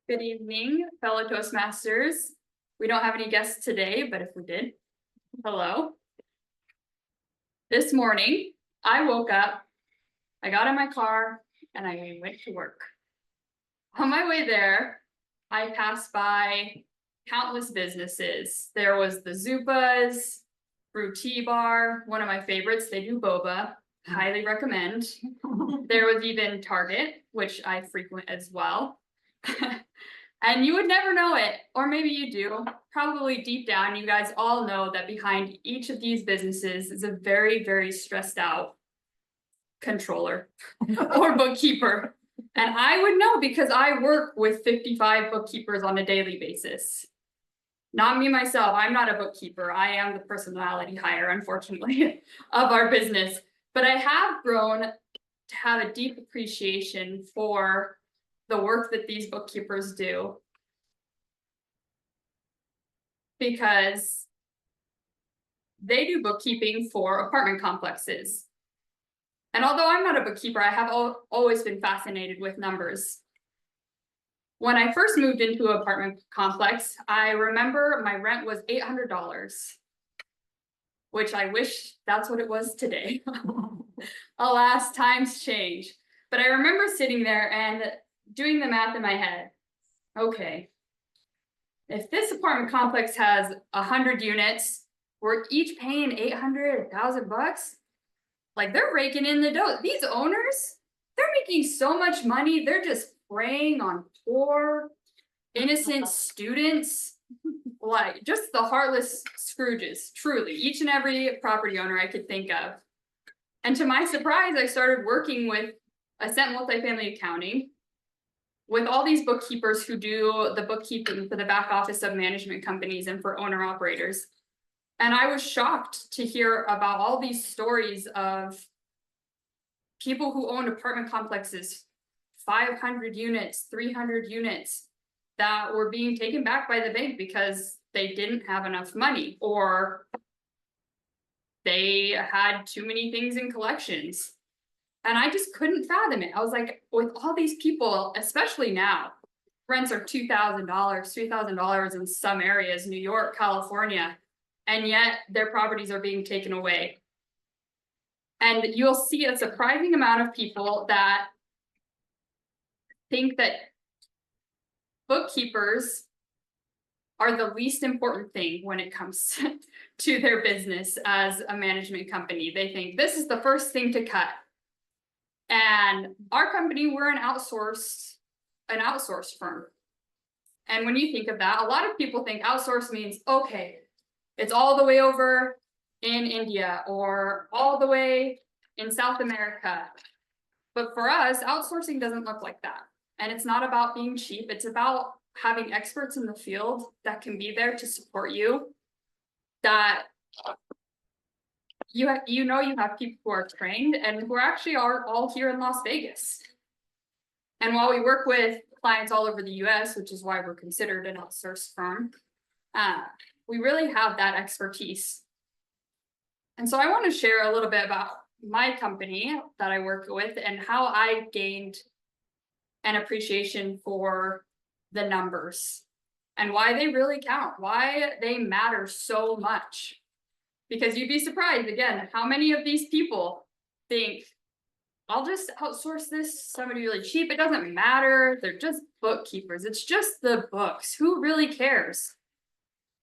Good evening, fellow Toastmasters. We don't have any guests today, but if we did, hello. This morning, I woke up, I got in my car, and I went to work. On my way there, I passed by countless businesses. There was the Zupas, Brew Tea Bar, one of my favorites. They do boba, highly recommend. There was even Target, which I frequent as well. And you would never know it, or maybe you do. Probably deep down, you guys all know that behind each of these businesses is a very, very stressed out controller or bookkeeper. And I would know because I work with 55 bookkeepers on a daily basis. Not me myself, I'm not a bookkeeper. I am the personality hire, unfortunately, of our business. But I have grown to have a deep appreciation for the work that these bookkeepers do, because they do bookkeeping for apartment complexes. And although I'm not a bookkeeper, I have always been fascinated with numbers. When I first moved into an apartment complex, I remember my rent was $800, which I wish that's what it was today. Alas, times change. But I remember sitting there and doing the math in my head. Okay, if this apartment complex has 100 units, we're each paying 800,000 bucks. Like, they're raking in the dough. These owners, they're making so much money. They're just preying on poor, innocent students. Like, just the heartless Scrooges, truly. Each and every property owner I could think of. And to my surprise, I started working with Ascent Multifamily Accounting, with all these bookkeepers who do the bookkeeping for the back office of management companies and for owner operators. And I was shocked to hear about all these stories of people who owned apartment complexes, 500 units, 300 units, that were being taken back by the bank because they didn't have enough money, or they had too many things in collections. And I just couldn't fathom it. I was like, with all these people, especially now, rents are $2,000, $3,000 in some areas, New York, California, and yet their properties are being taken away. And you'll see a surprising amount of people that think that bookkeepers are the least important thing when it comes to their business as a management company. They think this is the first thing to cut. And our company, we're an outsourced firm. And when you think of that, a lot of people think outsource means, okay, it's all the way over in India or all the way in South America. But for us, outsourcing doesn't look like that. And it's not about being cheap. It's about having experts in the field that can be there to support you, that you have people who are trained and who actually are all here in Las Vegas. And while we work with clients all over the US, which is why we're considered an outsourced firm, we really have that expertise. And so I want to share a little bit about my company that I work with and how I gained an appreciation for the numbers and why they really count, why they matter so much. Because you'd be surprised, again, how many of these people think, I'll just outsource this to somebody really cheap. It doesn't matter. They're just bookkeepers. It's just the books. Who really cares?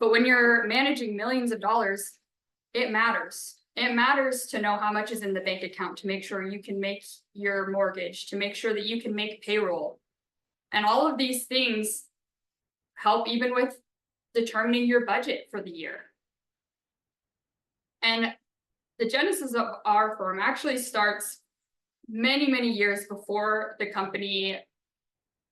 But when you're managing millions of dollars, it matters. It matters to know how much is in the bank account, to make sure you can make your mortgage, to make sure that you can make payroll. And all of these things help even with determining your budget for the year. And the genesis of our firm actually starts many, many years before the company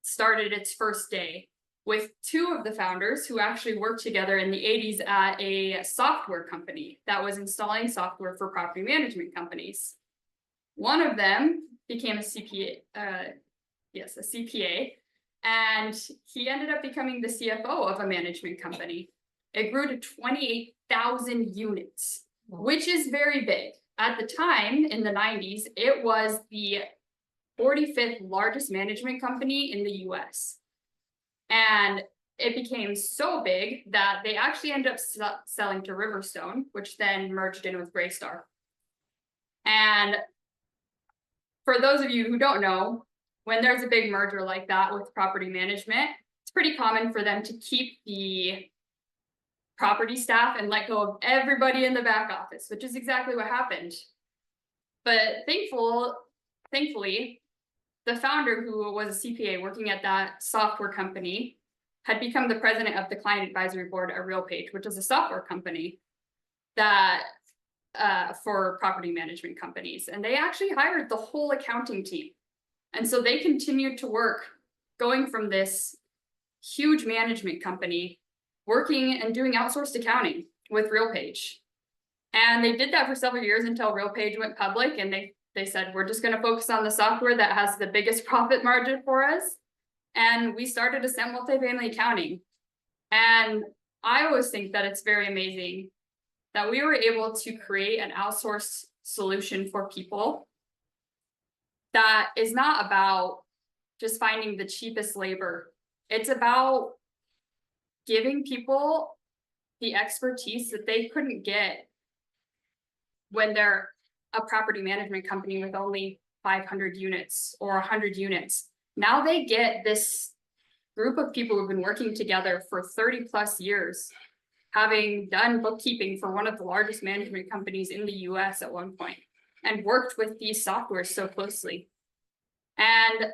started its first day, with two of the founders who actually worked together in the 80s at a software company that was installing software for property management companies. One of them became a CPA, and he ended up becoming the CFO of a management company. it grew to 28,000 units, which is very big. At the time, in the 90s, it was the 45th largest management company in the US. And it became so big that they actually ended up selling to Riverstone, which then merged in with Greystar. And for those of you who don't know, when there's a big merger like that with property management, it's pretty common for them to keep the property staff and let go of everybody in the back office, which is exactly what happened. But thankfully, the founder, who was a CPA working at that software company, had become the president of the client advisory board at RealPage, which is a software company that for property management companies. And they actually hired the whole accounting team. And so they continued to work, going from this huge management company, working and doing outsourced accounting with RealPage. And they did that for several years until RealPage went public, and they said, we're just going to focus on the software that has the biggest profit margin for us. And we started Ascent Multifamily Accounting. And I always think that it's very amazing that we were able to create an outsourced solution for people that is not about just finding the cheapest labor. It's about giving people the expertise that they couldn't get when they're a property management company with only 500 units or 100 units. Now they get this group of people who've been working together for 30 plus years, having done bookkeeping for one of the largest management companies in the US at one point, and worked with these softwares so closely. And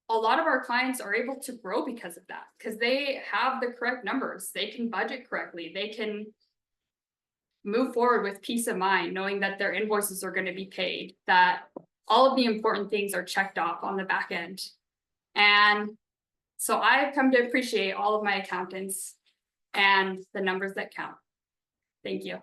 a lot of our clients are able to grow because of that, because they have the correct numbers. They can budget correctly. They can move forward with peace of mind, knowing that their invoices are going to be paid, that all of the important things are checked off on the back end. And so I've come to appreciate all of my accountants and the numbers that count. Thank you.